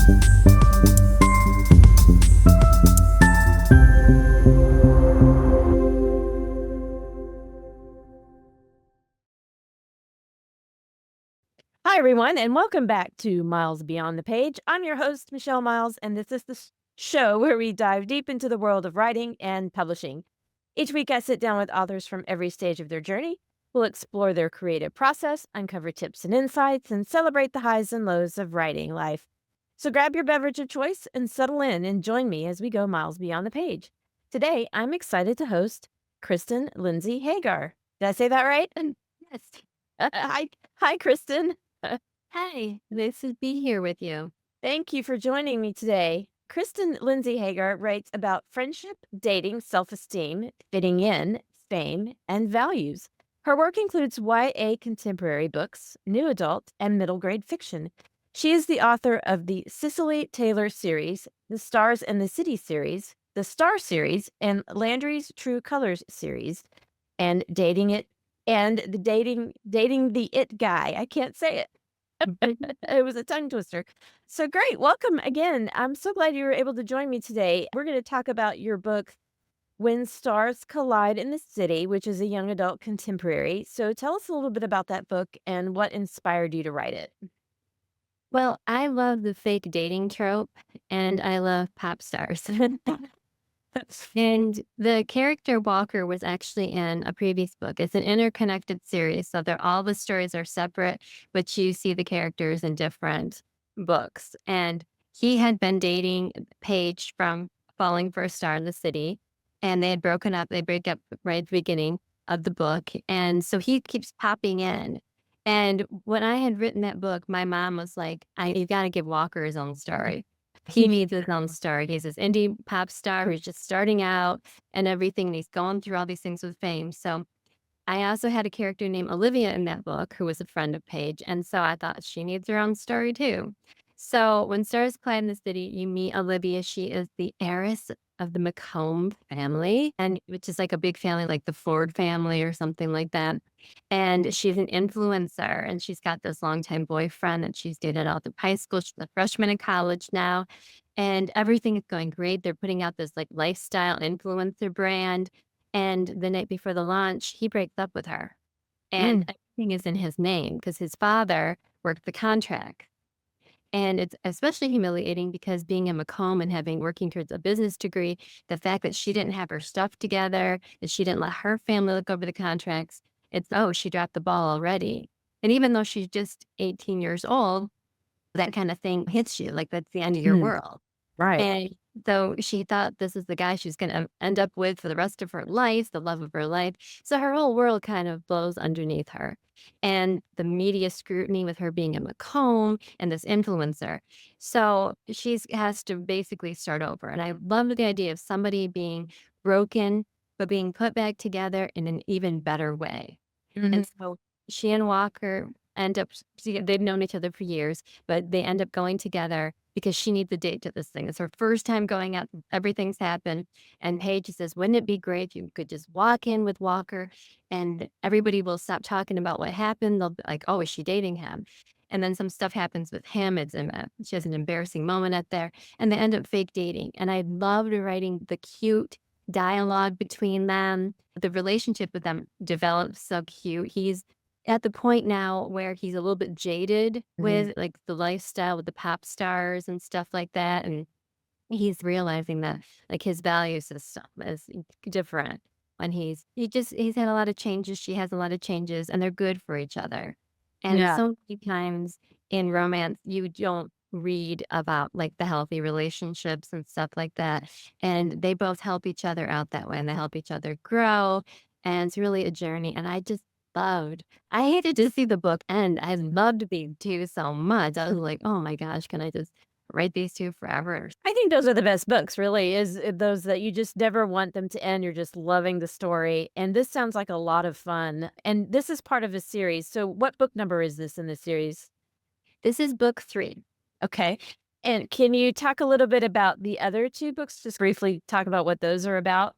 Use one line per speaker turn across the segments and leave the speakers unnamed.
Hi, everyone, and welcome back to Miles Beyond the Page. I'm your host, Michelle Miles, and this is the show where we dive deep into the world of writing and publishing. Each week, I sit down with authors from every stage of their journey. We'll explore their creative process, uncover tips and insights, and celebrate the highs and lows of writing life. So grab your beverage of choice and settle in and join me as we go miles beyond the page. Today, I'm excited to host Krysten Lindsay Hager. Did I say that right?
Yes.
Hi, Kristin.
Hi, nice to be here with you.
Thank you for joining me today. Krysten Lindsay Hager writes about friendship, dating, self-esteem, fitting in, fame, and values. Her work includes YA contemporary books, new adult, and middle grade fiction. She is the author of the Cecily Taylor series, the Stars and the City series, the Star series, and Landry's True Colors series, and dating it and the dating the it guy. I can't say it. It was a tongue twister. So great. Welcome again. I'm so glad you were able to join me today. We're going to talk about your book, When Stars Collide in the City, which is a young adult contemporary. So tell us a little bit about that book and what inspired you to write it.
Well, I love the fake dating trope and I love pop stars. And the character Walker was actually in a previous book. It's an interconnected series, so all the stories are separate, but you see the characters in different books. And he had been dating Paige from Falling for a Star in the City, and they had broken up. They break up right at the beginning of the book, and so he keeps popping in. And when I had written that book, my mom was like, "You got to give Walker his own story." He needs his own story. He's this indie pop star who's just starting out and everything, and he's going through all these things with fame. So I also had a character named Olivia in that book who was a friend of Paige, and so I thought she needs her own story too. So when Stars Collide in the City, you meet Olivia. She is the heiress of the McComb family, and which is like a big family, like the Ford family or something like that. And she's an influencer, and she's got this longtime boyfriend that she's dated all through high school. She's a freshman in college now, and everything is going great. They're putting out this like lifestyle influencer brand. And the night before the launch, he breaks up with her, and
Mm,
everything is in his name because his father worked the contract. And it's especially humiliating because being in Macomb and having working towards a business degree, the fact that she didn't have her stuff together, that she didn't let her family look over the contracts, it's, oh, she dropped the ball already. And even though she's just 18 years old, that kind of thing hits you like that's the end of your
mm,
world.
right.
And so she thought this is the guy she's going to end up with for the rest of her life, the love of her life. So her whole world kind of blows underneath her. And the media scrutiny with her being a Macomb and this influencer. So she has to basically start over. And I love the idea of somebody being broken, but being put back together in an even better way.
Mhm.
And so she and Walker end up they've known each other for years, but they end up going together because she needs a date to this thing. It's her first time going out. Everything's happened. And Paige says, wouldn't it be great if you could just walk in with Walker and everybody will stop talking about what happened? They'll be like, oh, is she dating him? And then some stuff happens with him. She has an embarrassing moment at there and they end up fake dating. And I loved writing the cute dialogue between them. The relationship with them develops so cute. He's at the point now where he's a little bit jaded
Mhm.
with like the lifestyle with the pop stars and stuff like that. And he's realizing that like his value system is different when he's had a lot of changes. She has a lot of changes and they're good for each other. And
Yeah.
so many times in romance, you don't read about like the healthy relationships and stuff like that. And they both help each other out that way and they help each other grow. And it's really a journey. And I just I hated to see the book end. I loved these two so much. I was like, oh my gosh, can I just write these two forever?
I think those are the best books, really, is those that you just never want them to end. You're just loving the story. And this sounds like a lot of fun. And this is part of a series. So what book number is this in the series?
This is book 3.
Okay. And can you talk a little bit about the other two books? Just briefly talk about what those are about.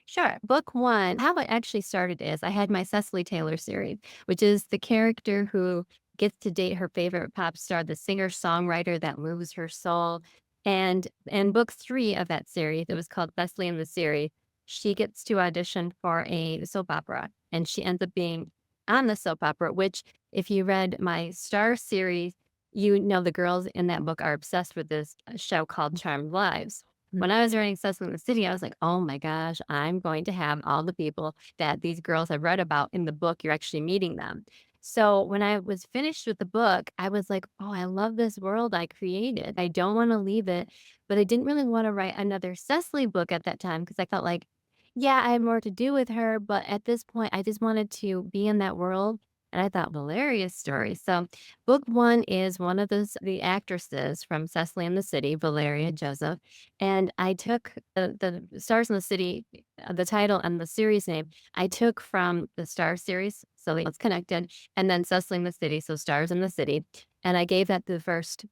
Sure. Book 1, how it actually started is I had my Cecily Taylor series, which is the character who gets to date her favorite pop star, the singer-songwriter that moves her soul. And in book 3 of that series, it was called Cecily in the Series, she gets to audition for a soap opera, and she ends up being on the soap opera, which if you read my Star series, you know the girls in that book are obsessed with this show called Charmed Lives.
Mm.
When I was writing Cecily in the City, I was like, "Oh my gosh, I'm going to have all the people that these girls have read about in the book, you're actually meeting them." So when I was finished with the book, I was like, "Oh, I love this world I created. I don't wanna leave it." But I didn't really wanna write another Cecily book at that time because I felt like, yeah, I had more to do with her, but at this point, I just wanted to be in that world, and I thought, "Hilarious story." So book 1 is one of the actresses from Cecily in the City, Valeria Joseph, and I took the Stars in the City, the title and the series name, I took from the Star series, so it's connected, and then Cecily in the City, so Stars in the City, and I gave that the first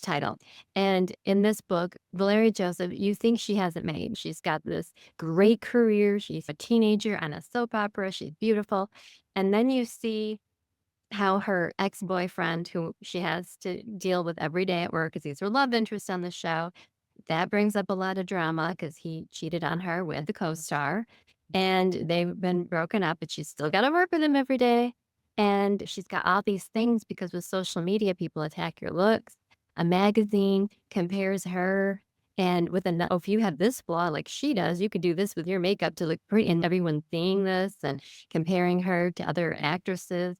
title. And in this book, Valeria Joseph, you think she hasn't made. She's got this great career. She's a teenager on a soap opera. She's beautiful. And then you see how her ex-boyfriend, who she has to deal with every day at work because he's her love interest on the show, that brings up a lot of drama because he cheated on her with the co-star, and they've been broken up, but she's still gotta work with him every day, and she's got all these things because with social media, people attack your looks. A magazine compares her, and with a "Oh, if you have this flaw like she does, you could do this with your makeup to look pretty," and everyone's seeing this and comparing her to other actresses,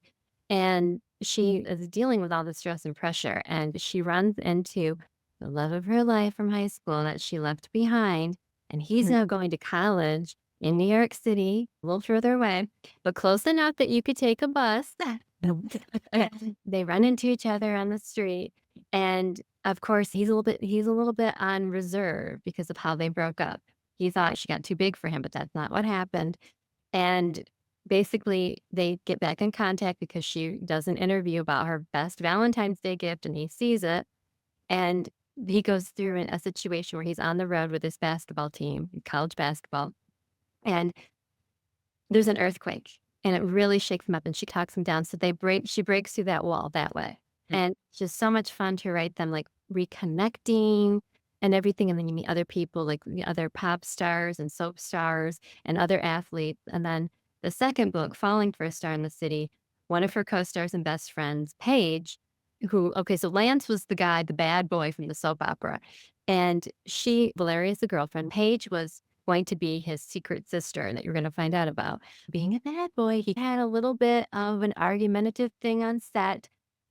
and she is dealing with all the stress and pressure, and she runs into the love of her life from high school that she left behind, and he's
Mm.
now going to college in New York City, a little further away, but close enough that you could take a bus. They run into each other on the street, and of course, he's a little bit on reserve because of how they broke up. He thought she got too big for him, but that's not what happened. And basically, they get back in contact because she does an interview about her best Valentine's Day gift, and he sees it, and he goes through a situation where he's on the road with his basketball team, college basketball, and there's an earthquake, and it really shakes him up, and she talks him down, so she breaks through that wall that way,
Mm.
and it's just so much fun to write them, like, reconnecting and everything, and then you meet other people, like, the other pop stars and soap stars and other athletes, and then the second book, Falling for a Star in the City, one of her co-stars and best friends, Paige, who okay, so Lance was the guy, the bad boy from the soap opera, and Valeria's the girlfriend, Paige was going to be his secret sister that you're gonna find out about. Being a bad boy, he had a little bit of an argumentative thing on set,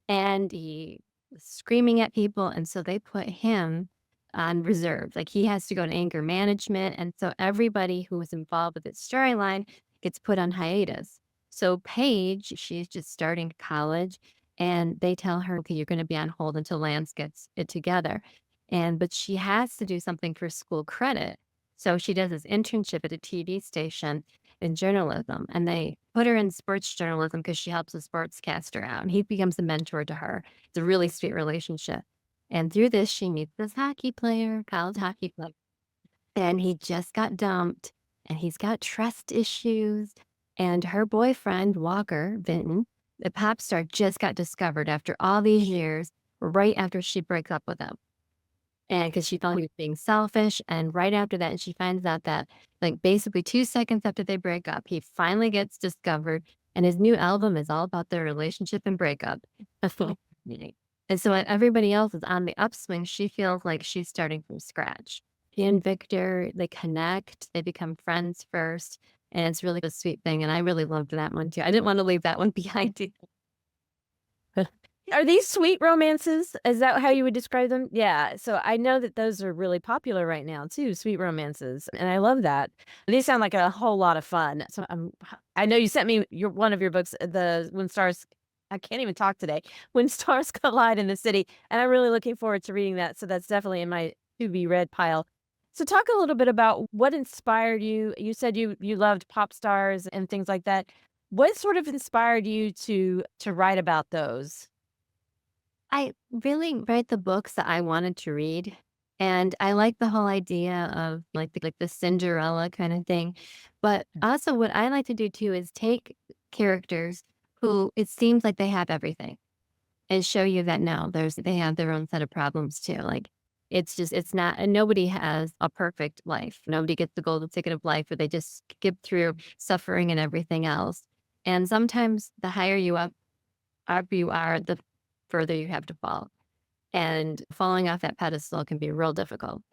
and he was screaming at people, and so they put him on reserve. Like, he has to go to anger management, and so everybody who was involved with this storyline gets put on hiatus. So Paige, she's just starting college, and they tell her, "Okay, you're gonna be on hold until Lance gets it together." But she has to do something for school credit. So she does this internship at a TV station in journalism, and they put her in sports journalism because she helps a sportscaster out, and he becomes a mentor to her. It's a really sweet relationship. And through this, she meets this hockey player, college hockey player, and he just got dumped, and he's got trust issues. And her boyfriend, Walker Vinton, the pop star, just got discovered after all these years, right after she breaks up with him. And because she thought he was being selfish, and right after that, she finds out that, like, basically 2 seconds after they break up, he finally gets discovered, and his new album is all about their relationship and breakup. Fascinating. And so when everybody else is on the upswing, she feels like she's starting from scratch. She and Victor, they connect, they become friends first, and it's really a sweet thing, and I really loved that one too. I didn't wanna leave that one behind either.
Are these sweet romances? Is that how you would describe them? Yeah, so I know that those are really popular right now too, sweet romances, and I love that. These sound like a whole lot of fun. So I know you sent me your one of your books, the When Stars I can't even talk today. When Stars Collide in the City, and I'm really looking forward to reading that, so that's definitely in my to be read pile. So talk a little bit about what inspired you. You said you loved pop stars and things like that. What sort of inspired you to write about those?
I really read the books that I wanted to read, and I like the whole idea of, like the Cinderella kinda thing, but also what I like to do too is take characters who it seems like they have everything. and show you that no, they have their own set of problems too. Like it's not, and nobody has a perfect life. Nobody gets the golden ticket of life, but they just skip through suffering and everything else. And sometimes the higher up you are, the further you have to fall. And falling off that pedestal can be real difficult.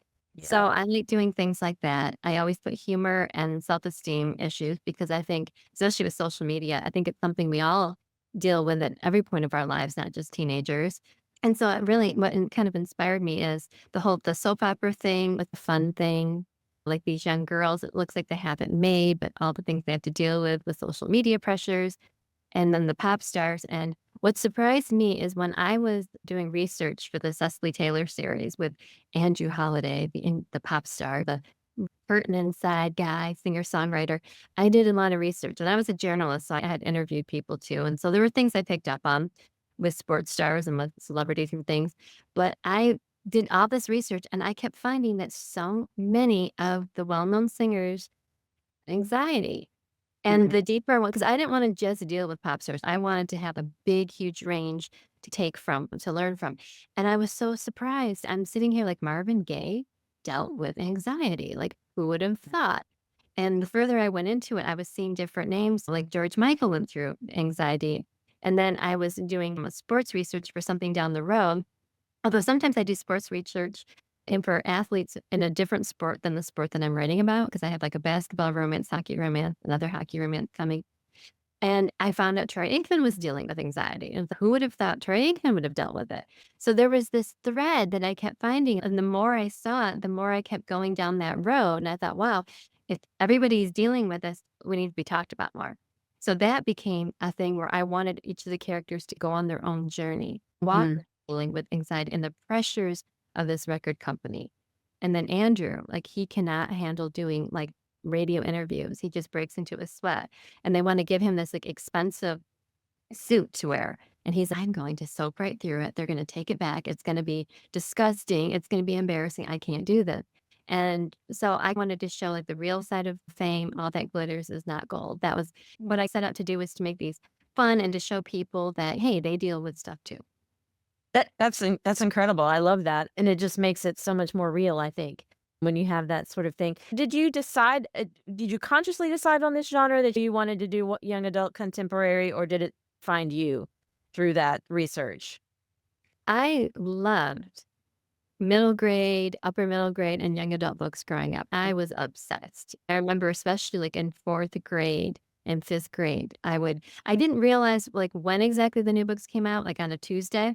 So
Yeah.
I like doing things like that. I always put humor and self-esteem issues because I think, especially with social media, I think it's something we all deal with at every point of our lives, not just teenagers. And so it really, kind of inspired me is the soap opera thing with the fun thing. Like these young girls, it looks like they have it made, but all the things they have to deal with social media pressures and then the pop stars. And what surprised me is when I was doing research for the Cecily Taylor series with Andrew Holiday, the pop star, the curtain inside guy, singer songwriter. I did a lot of research, and I was a journalist, so I had interviewed people too. And so there were things I picked up on with sports stars and with celebrities and things. But I did all this research, and I kept finding that so many of the well-known singers anxiety and
Mhm.
the deeper one, because I didn't wanna just deal with pop stars, I wanted to have a big, huge range to take from, to learn from, and I was so surprised. I'm sitting here like Marvin Gaye dealt with anxiety, like, who would have thought? And the further I went into it, I was seeing different names, like George Michael went through anxiety, and then I was doing sports research for something down the road. Although sometimes I do sports research and for athletes in a different sport than the sport that I'm writing about, because I have like a basketball romance, hockey romance, another hockey romance coming. And I found out Troy Aikman was dealing with anxiety. And who would have thought Troy Aikman would have dealt with it? So there was this thread that I kept finding. And the more I saw it, the more I kept going down that road. And I thought, wow, if everybody's dealing with this, we need to be talked about more. So that became a thing where I wanted each of the characters to go on their own journey.
Mm.
Walker dealing with anxiety and the pressures of this record company. And then Andrew, like he cannot handle doing like radio interviews. He just breaks into a sweat and they wanna give him this, like, expensive suit to wear, and he's, "I'm going to soap right through it, they're gonna take it back, it's gonna be disgusting, it's gonna be embarrassing, I can't do this." And so I wanted to show, like, the real side of fame, all that glitters is not gold. That was what I set out to do, was to make these fun and to show people that, hey, they deal with stuff too.
That's incredible. I love that, and it just makes it so much more real, I think, when you have that sort of thing. Did you consciously decide on this genre that you wanted to do what young adult contemporary, or did it find you through that research?
I loved middle grade, upper middle grade, and young adult books growing up. I was obsessed. I remember especially like in 4th grade and 5th grade, I didn't realize like when exactly the new books came out, like on a Tuesday.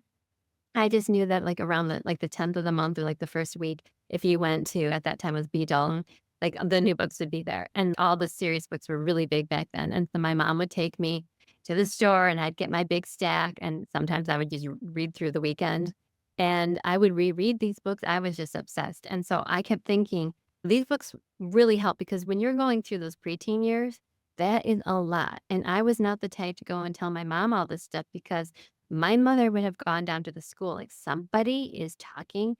I just knew that like around the 10th of the month or like the first week, if you went to at that time was B Dalton, like the new books would be there. And all the serious books were really big back then. And so my mom would take me to the store and I'd get my big stack. And sometimes I would just read through the weekend and I would reread these books. I was just obsessed. And so I kept thinking these books really help because when you're going through those preteen years, that is a lot. And I was not the type to go and tell my mom all this stuff because my mother would have gone down to the school, like, "Somebody is talking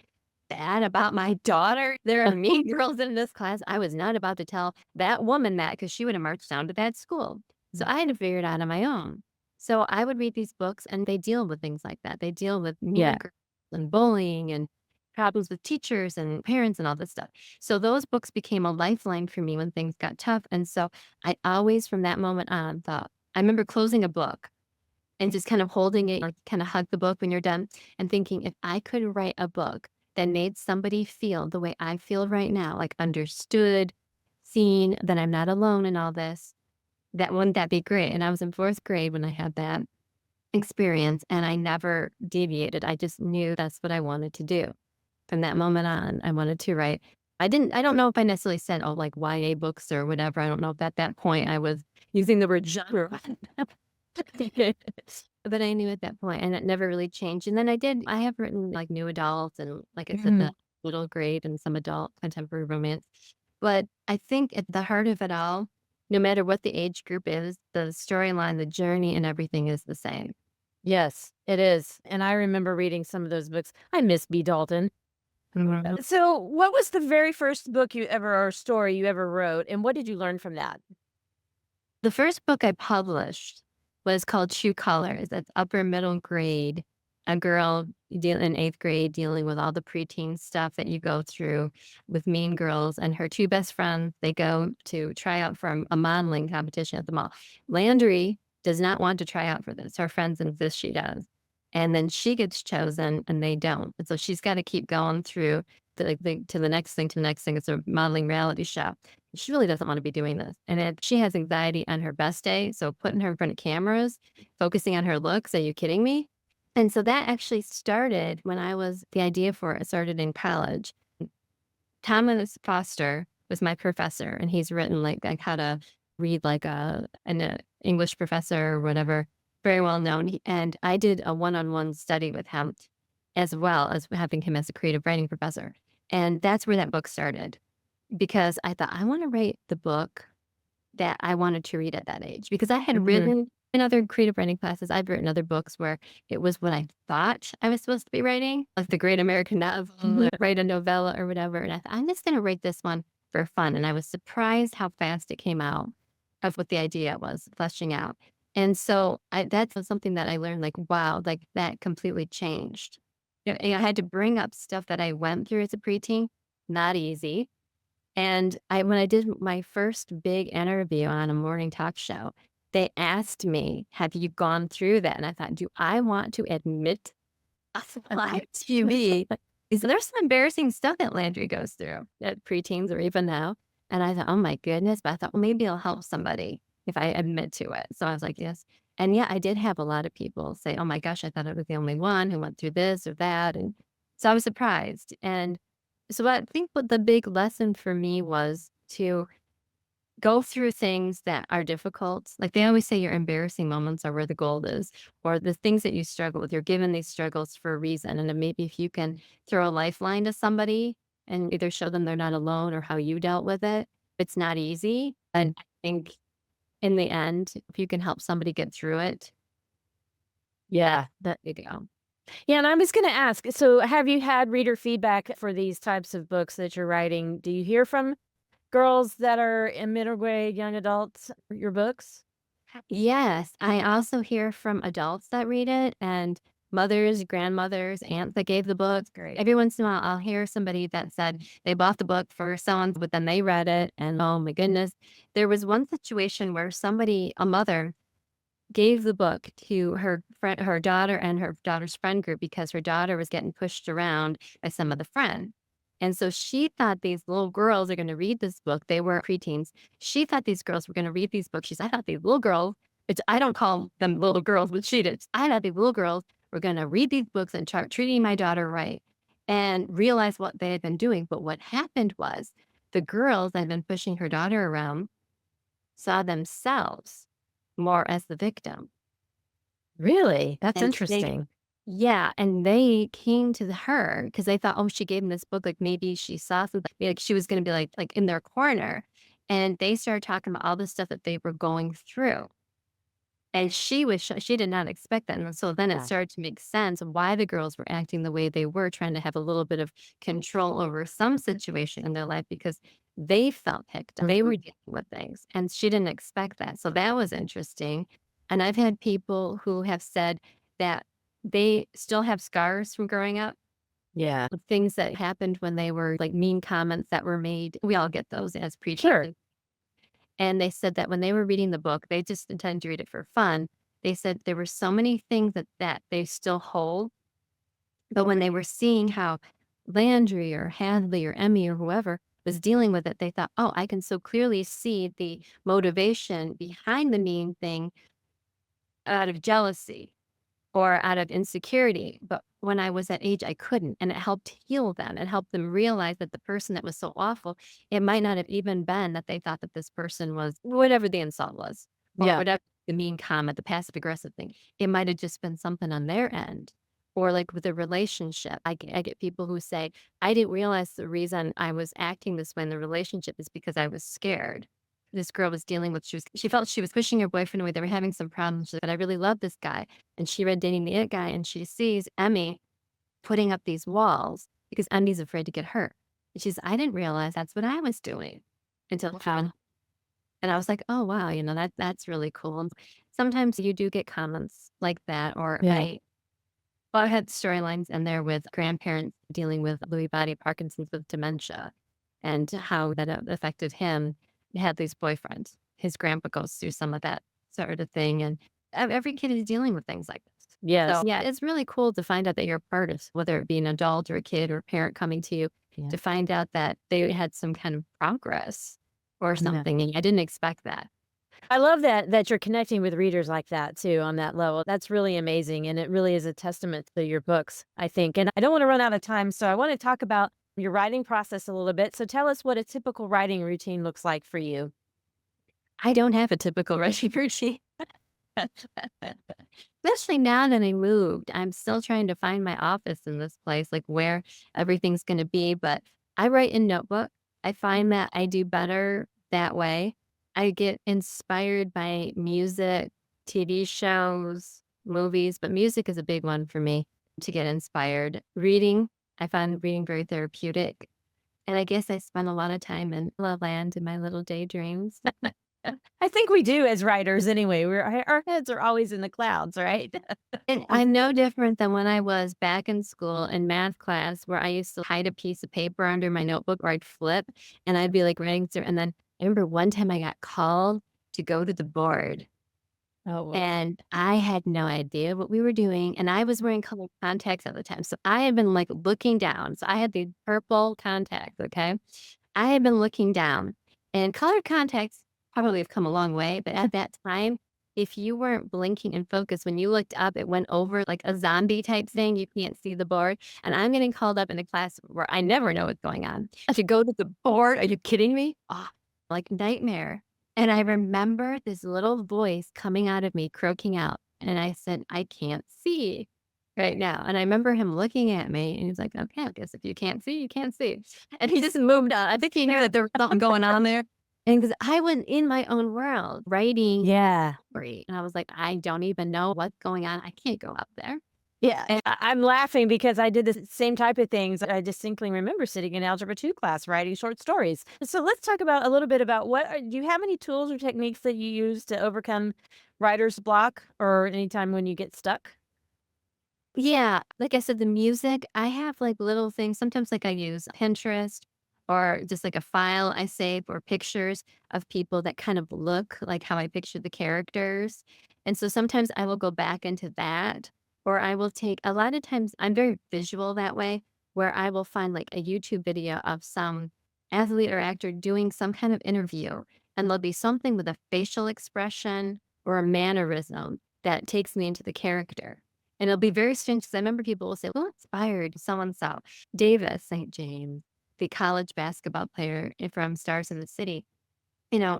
bad about my daughter. There are mean girls in this class." I was not about to tell that woman that because she would have marched down to that school. So
Mm.
I had to figure it out on my own. So I would read these books, and they deal with things like that. They deal with mean
Yeah.
girls and bullying and problems with teachers and parents and all this stuff. So those books became a lifeline for me when things got tough, and so I always, from that moment on, thought I remember closing a book and just kind of holding it or kind of hug the book when you're done and thinking, if I could write a book that made somebody feel the way I feel right now, like understood, seen, that I'm not alone in all this, that wouldn't that be great? And I was in 4th grade when I had that experience and I never deviated. I just knew that's what I wanted to do. From that moment on, I wanted to write. I don't know if I necessarily said, oh, like YA books or whatever. I don't know if at that point I was using the word genre. But I knew at that point, and it never really changed. And then I have written like new adults and like I said, the
Mhm.
middle grade and some adult contemporary romance. But I think at the heart of it all, no matter what the age group is, the storyline, the journey, and everything is the same.
Yes, it is, and I remember reading some of those books. I miss B. Dalton.
Mhm.
So, what was the very first book you ever or story you ever wrote, and what did you learn from that?
The first book I published was called True Colors. That's upper middle grade. a girl in 8th grade dealing with all the preteen stuff that you go through with mean girls, and her 2 best friends, they go to try out for a modeling competition at the mall. Landry does not want to try out for this. Her friends insist she does. And then she gets chosen and they don't. And so she's gotta keep going through to the next thing, to the next thing. It's a modeling reality show. She really doesn't wanna be doing this. And she has anxiety on her best day, so putting her in front of cameras, focusing on her looks, are you kidding me? And so that actually started when the idea for it started in college. Thomas Foster was my professor, and he's written like how to read like an English professor or whatever, very well known. And I did a one-on-one study with him as well as having him as a creative writing professor. And that's where that book started because I thought, I want to write the book that I wanted to read at that age because I had
Mhm.
written in other creative writing classes, I've written other books where it was what I thought I was supposed to be writing, like the great American novel,
Mhm.
or write a novella or whatever. And I thought, I'm just going to write this one for fun. And I was surprised how fast it came out of what the idea was fleshing out. And so that was something that I learned like, wow, like that completely changed. Yeah, I had to bring up stuff that I went through as a preteen, not easy. And when I did my first big interview on a morning talk show, they asked me, "Have you gone through that?" And I thought, "Do I want to admit on live TV?" Is there's some embarrassing stuff that Landry goes through at preteens or even now. And I thought, "Oh my goodness," but I thought, "Well, maybe it'll help somebody if I admit to it." So I was like, "Yes." And yeah, I did have a lot of people say, "Oh my gosh, I thought I was the only one who went through this or that." And so I was surprised. And so I think what the big lesson for me was to go through things that are difficult. Like they always say your embarrassing moments are where the gold is, or the things that you struggle with. You're given these struggles for a reason. And then maybe if you can throw a lifeline to somebody and either show them they're not alone or how you dealt with it, it's not easy. And I think in the end, if you can help somebody get through it,
Yeah, that
you go.
yeah, and I was gonna ask, so have you had reader feedback for these types of books that you're writing? Do you hear from girls that are in middle grade, young adults, your books?
Yes, I also hear from adults that read it and mothers, grandmothers, aunts that gave the book.
Great.
Every once in a while, I'll hear somebody that said they bought the book for someone, but then they read it, and oh my goodness. There was one situation where a mother, gave the book to her daughter and her daughter's friend group because her daughter was getting pushed around by some of the friends. And so she thought these little girls are going to read this book. They were preteens. She thought these girls were going to read these books. I thought these little girls, which I don't call them little girls, but she did. I thought these little girls were going to read these books and start treating my daughter right and realize what they had been doing. But what happened was the girls that had been pushing her daughter around saw themselves more as the victim.
Really? That's
And they
interesting.
Yeah, and they came to her because they thought, "Oh, she gave him this book, like, maybe she saw something, like, she was gonna be, like, in their corner," and they started talking about all the stuff that they were going through, and she did not expect that, and so then it
Yeah.
started to make sense of why the girls were acting the way they were, trying to have a little bit of control over some situation in their life because they felt picked on. They were dealing with things, and she didn't expect that, so that was interesting, and I've had people who have said that they still have scars from growing up
Yeah.
with things that happened when they were like mean comments that were made. We all get those as
Sure.
preteens. And they said that when they were reading the book, they just intended to read it for fun. They said there were so many things that they still hold. But when they were seeing how Landry or Hadley or Emmy or whoever was dealing with it, they thought, oh, I can so clearly see the motivation behind the mean thing out of jealousy or out of insecurity. But when I was that age, I couldn't. And it helped heal them. It helped them realize that the person that was so awful, it might not have even been that they thought that this person was whatever the insult was or
Yeah.
whatever the mean comment, the passive aggressive thing. It might have just been something on their end. Or like with a relationship, I get people who say, I didn't realize the reason I was acting this way in the relationship is because I was scared. This girl was dealing with, she felt she was pushing her boyfriend away. They were having some problems, but I really love this guy and she read Dating the It Guy, and she sees Emmy putting up these walls because Emmy's afraid to get hurt. And she's, I didn't realize that's what I was doing until she went. And I was like, oh wow, that's really cool. And sometimes you do get comments like that, or
Yeah.
I Well, I had storylines in there with grandparents dealing with Lewy body Parkinson's with dementia and how that affected him. He had these boyfriends. His grandpa goes through some of that sort of thing. And every kid is dealing with things like this. So,
Yes.
yeah, it's really cool to find out that you're a part of, whether it be an adult or a kid or a parent coming to you,
Yeah.
to find out that they had some kind of progress or
Yeah.
something. And I didn't expect that.
I love that you're connecting with readers like that too on that level. That's really amazing, and it really is a testament to your books, I think. And I don't want to run out of time, so I want to talk about your writing process a little bit. So tell us what a typical writing routine looks like for you.
I don't have a typical writing routine. Especially now that I moved, I'm still trying to find my office in this place, like where everything's going to be. But I write in notebook. I find that I do better that way. I get inspired by music, TV shows, movies, but music is a big one for me to get inspired. Reading, I find reading very therapeutic. And I guess I spend a lot of time in La Land in my little daydreams.
I think we do as writers anyway. Our heads are always in the clouds, right?
And I'm no different than when I was back in school in math class where I used to hide a piece of paper under my notebook or I'd flip and I'd be like writing through. And then I remember one time I got called to go to the board
Oh,
and I had no idea what we were doing. And I was wearing colored contacts at the time. So I had been like looking down. So I had the purple contacts. Okay. I had been looking down and colored contacts probably have come a long way. But at that time, if you weren't blinking and focused, when you looked up, it went over like a zombie type thing. You can't see the board. And I'm getting called up in a class where I never know what's going on. To go to the board. Are you kidding me? Oh, like nightmare. And I remember this little voice coming out of me, croaking out. And I said, I can't see right now. And I remember him looking at me and he's like, okay, I guess if you can't see, you can't see. And he just moved on. I think he knew that there was something going on there. And because I was in my own world writing
yeah.
story. And I was like, I don't even know what's going on. I can't go up there.
Yeah,
And
I'm laughing because I did the same type of things. I distinctly remember sitting in Algebra 2 class writing short stories. So let's talk about a little bit about do you have any tools or techniques that you use to overcome writer's block or anytime when you get stuck?
yeah, like I said, the music, I have like little things. Sometimes like I use Pinterest or just like a file I save or pictures of people that kind of look like how I picture the characters. And so sometimes I will go back into that, or I will take a lot of times I'm very visual that way, where I will find like a YouTube video of some athlete or actor doing some kind of interview, and there'll be something with a facial expression or a mannerism that takes me into the character. And it'll be very strange because I remember people will say, "Who inspired so and so?" Davis St. James, the college basketball player from Stars in the City.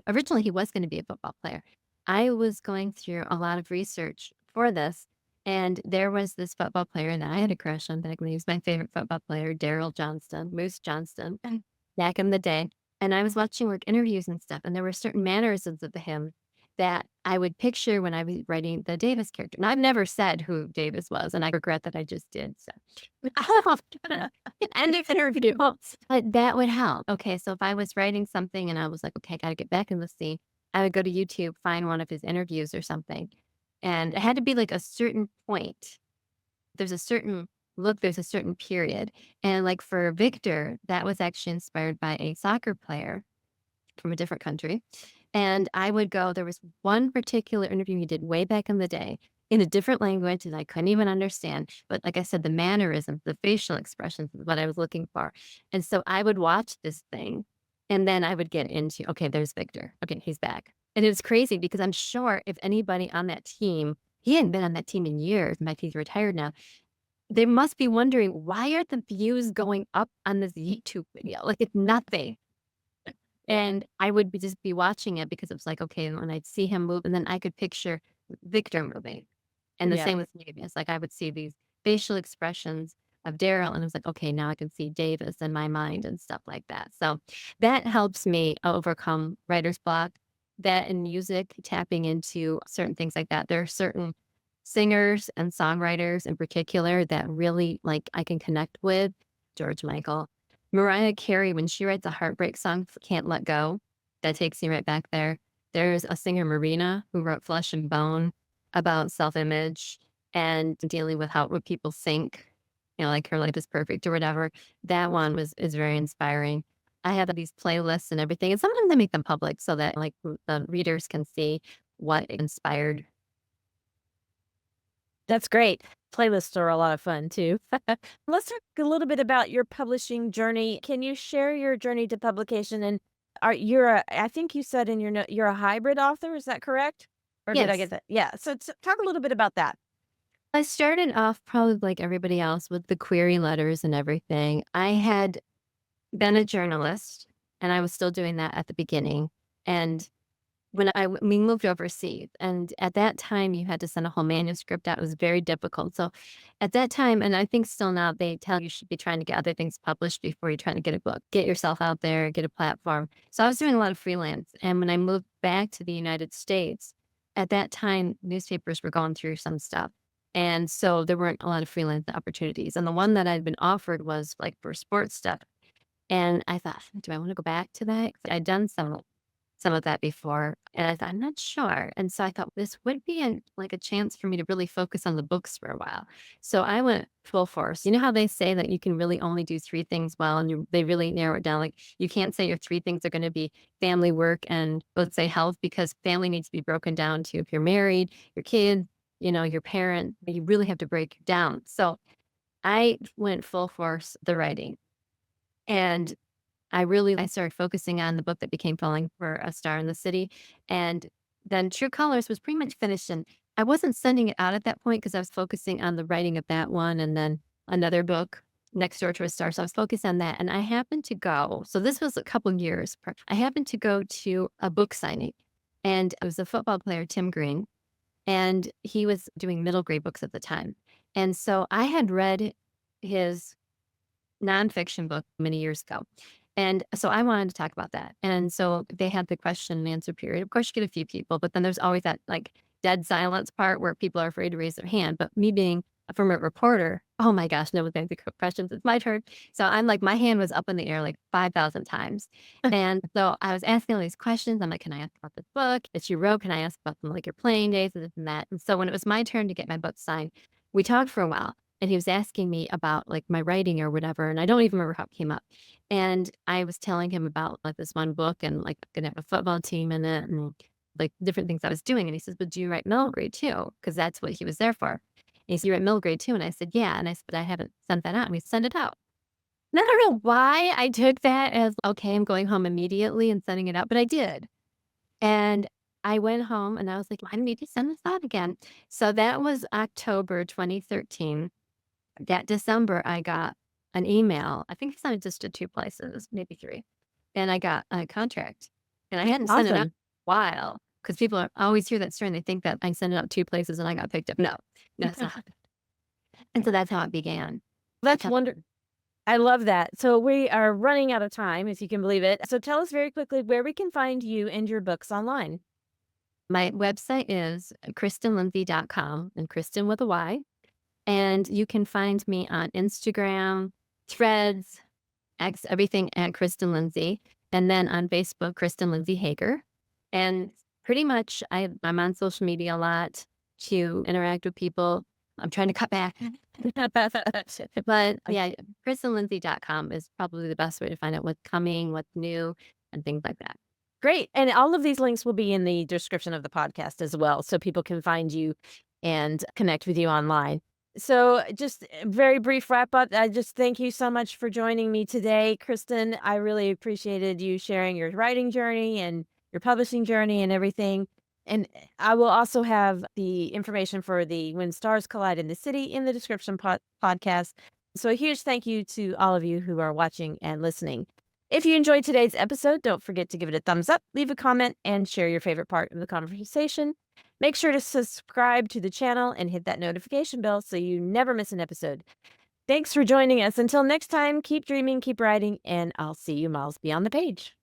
Originally he was going to be a football player. I was going through a lot of research for this, and there was this football player that I had a crush on back when he was my favorite football player, Daryl Johnston, Moose Johnston, back in the day. And I was watching work interviews and stuff, and there were certain mannerisms of him that I would picture when I was writing the Davis character. And I've never said who Davis was, and I regret that I just did. So, end of interview. But that would help. Okay, so if I was writing something and I was like, okay, I got to get back in the scene, I would go to YouTube, find one of his interviews or something. And it had to be like a certain point. There's a certain look, there's a certain period. And like for Victor, that was actually inspired by a soccer player from a different country. And I would go, there was one particular interview he did way back in the day in a different language that I couldn't even understand. But like I said, the mannerisms, the facial expressions is what I was looking for. And so I would watch this thing and then I would get into, okay, there's Victor. Okay, he's back. And it was crazy because I'm sure if anybody on that team, he hadn't been on that team in years. In fact, he's retired now. They must be wondering, why are the views going up on this YouTube video? Like it's nothing. And I would just be watching it because it was like, okay, and when I'd see him move, and then I could picture Victor moving. And the
Yeah.
same with Davis. Like I would see these facial expressions of Daryl, and it was like, okay, now I can see Davis in my mind and stuff like that. So that helps me overcome writer's block. That and music, tapping into certain things like that. There are certain singers and songwriters in particular that really like I can connect with. George Michael. Mariah Carey, when she writes a heartbreak song, Can't Let Go, that takes me right back there. There's a singer, Marina, who wrote Flesh and Bone about self-image. and dealing with what people think, like her life is perfect or whatever. That one is very inspiring. I have these playlists and everything, and sometimes I make them public so that like the readers can see what inspired.
That's great. Playlists are a lot of fun too. Let's talk a little bit about your publishing journey. Can you share your journey to publication? And I think you said in your note, you're a hybrid author. Is that correct? Or did I
Yes.
get that? Yeah. So talk a little bit about that.
I started off probably like everybody else with the query letters and everything. I had been a journalist and I was still doing that at the beginning. And we moved overseas, and at that time, you had to send a whole manuscript out. It was very difficult. So at that time, and I think still now, they tell you should be trying to get other things published before you're trying to get a book. Get yourself out there, get a platform. So I was doing a lot of freelance. And when I moved back to the United States, at that time, newspapers were going through some stuff. And so there weren't a lot of freelance opportunities. And the one that I'd been offered was like for sports stuff. And I thought, do I want to go back to that? 'Cause I'd done some of that before, and I thought, "I'm not sure." And so I thought this would be like a chance for me to really focus on the books for a while. So I went full force. You know how they say that you can really only do 3 things well, and they really narrow it down, like, you can't say your 3 things are gonna be family, work, and let's say health, because family needs to be broken down to if you're married, your kids, your parent, you really have to break it down. So I went full force the writing, and I started focusing on the book that became Falling for a Star in the City, and then True Colors was pretty much finished, and I wasn't sending it out at that point because I was focusing on the writing of that one and then another book, Next Door to a Star, so I was focused on that, and I happened to go so this was a couple years I happened to go to a book signing, and it was a football player, Tim Green, and he was doing middle grade books at the time, and so I had read his nonfiction book many years ago. And so I wanted to talk about that. And so they had the question and answer period. Of course, you get a few people, but then there's always that like dead silence part where people are afraid to raise their hand. But me being a former reporter, oh my gosh, no one's answering questions. It's my turn. So I'm like, my hand was up in the air like 5,000 times. And so I was asking all these questions. I'm like, can I ask about this book that you wrote? Can I ask about some like your playing days and this and that? And so when it was my turn to get my book signed, we talked for a while. And he was asking me about like my writing or whatever. And I don't even remember how it came up. And I was telling him about like this one book and like gonna have a football team in it and like different things I was doing. And he says, "But do you write middle grade too?" Because that's what he was there for. And he said, "You write middle grade too?" And I said, "Yeah." And I said, "But I haven't sent that out." And we sent it out. And I don't know why I took that as okay, I'm going home immediately and sending it out, but I did. And I went home and I was like, I need to send this out again. So that was October 2013. That December, I got an email. I think I sent it just to 2 places, maybe 3, and I got a contract, and I hadn't sent it out in
Awesome.
a while because people I always hear that story, and they think that I sent it out 2 places and I got picked up. No, that's not. And so that's how it began.
That's
Tell
wonderful. I love that. So we are running out of time, if you can believe it. So tell us very quickly where we can find you and your books online.
My website is KrystenLindsay.com, and Kristin with a Y, and you can find me on Instagram, Threads, X, everything at Krysten Lindsay, and then on Facebook, Krysten Lindsay Hager. And pretty much I'm on social media a lot to interact with people. I'm trying to cut back. But yeah, KrystenLindsay.com is probably the best way to find out what's coming, what's new, and things like that.
Great. And all of these links will be in the description of the podcast as well, so people can find you and connect with you online. So just a very brief wrap up. I just thank you so much for joining me today, Kristin. I really appreciated you sharing your writing journey and your publishing journey and everything. And I will also have the information for the When Stars Collide in the City in the description podcast. So a huge thank you to all of you who are watching and listening. If you enjoyed today's episode, don't forget to give it a thumbs up, leave a comment, and share your favorite part of the conversation. Make sure to subscribe to the channel and hit that notification bell so you never miss an episode. Thanks for joining us. Until next time, keep dreaming, keep writing, and I'll see you miles beyond the page.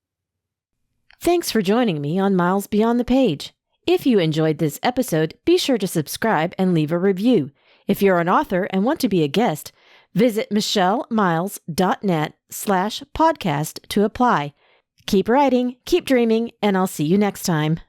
Thanks for joining me on Miles Beyond the Page. If you enjoyed this episode, be sure to subscribe and leave a review. If you're an author and want to be a guest, visit michellemiles.net/podcast to apply. Keep writing, keep dreaming, and I'll see you next time.